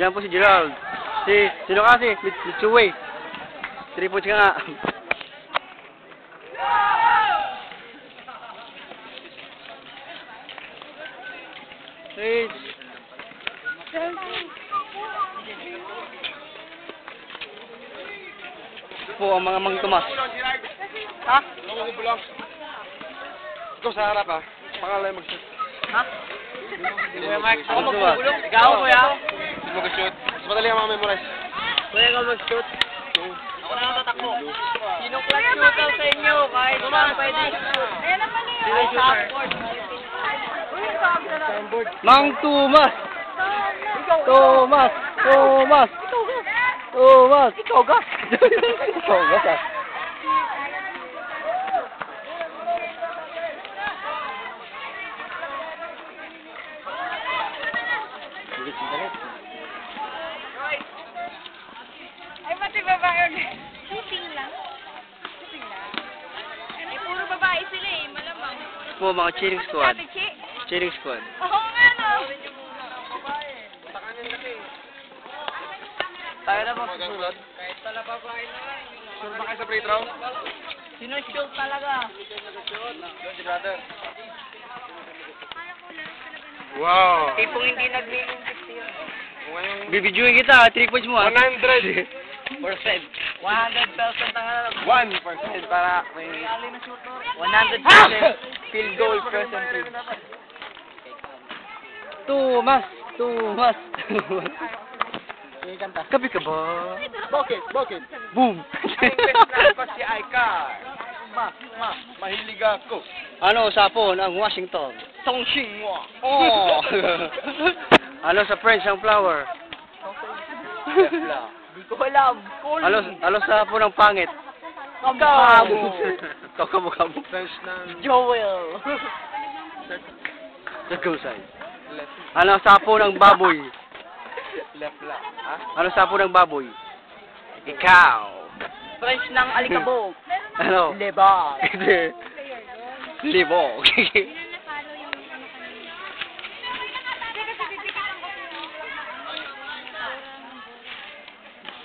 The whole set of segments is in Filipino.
Yan po si Gerald. Sino ka si? Mitsuway. 3 points ka nga. Hey. Po ang mga Mang Tomas. Ha? Bulong. Ikaw sa harap ha. Pangalay mag-shoot. Ha? Ako magbubulong. Ikaw, kuya? Mag-shoot. Mas madali ang mga memorize. Kuya, ikaw mag-shoot. Ako na lang tatakbo. Sinong class shooter sa inyo? Kahit saan pwede shoot. Ayan naman eh. Sino shooter? Mang Tomas. Tomas. Ikaw gas. Ikaw gas ah. Ay, pati babae. Shooting lang. Eh, puro babae sila eh. Malamang. Po mga cheering squad. Sabi, Chi. Cheering squad. Oo nga no. Tayo na ba susunod? Kahit pala babae na lang. Sure ba kayo sa free throw? Sino shoot talaga? Doon si brother. Wow. Tipong hindi nag-meaning 50 yun. Bibidyoin kita, 3 points mo ah. 100%. 100% ang ano. 1% para may... 100% field goal percentage. Tomas. Kapi ka ba? Bakit? Boom! ko si Aika. Mahilig ako. Ano sapon ang Washington? Song Xinhua. Oh! Ano sa French ang flower? Di ko alam. Ano sapon ang pangit? Kamu. Kamu. French ng... Joel. Nagkusay. Ano sapon ng baboy? Left lang. Ha? Ano sapon ng baboy? Ikaw. French ng alikabok. Ano? Lebak. Libog.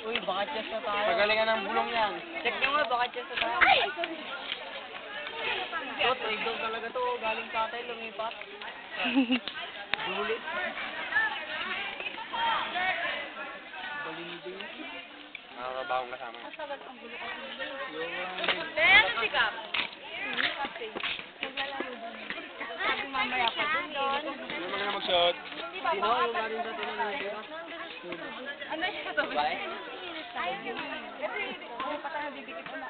Uy, baka chest na tayo. Pagalingan ng bulong yan. Check nyo nga, baka chest na tayo. Ito, trade daw talaga to. Galing sa atin, lumipat. Bulit. Nakakabawang kasama. Ben, ano si Kap? Sabi mamaya pa dun yun. Ano mga mag-shot? Sino yung galing sa tinanong? Ano siya sabi? Kasi ano pa tayo bibigit ko na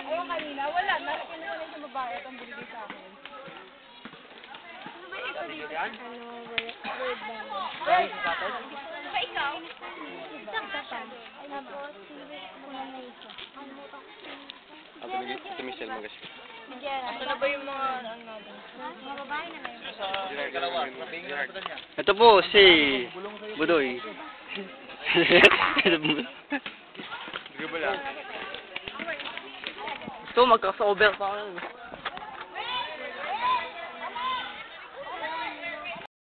ayun kanina, wala na. Kinuha na yung babae at ang binigay sa akin. Ano ba ito dito? Galing sa atin? Ba ikaw? Ito Michelle mag-shot. Ito na ba yung mga ano natin? Mga babae na ngayon. Ito po si Budoy. Sige ba lang? Gusto magka-sober pa ako.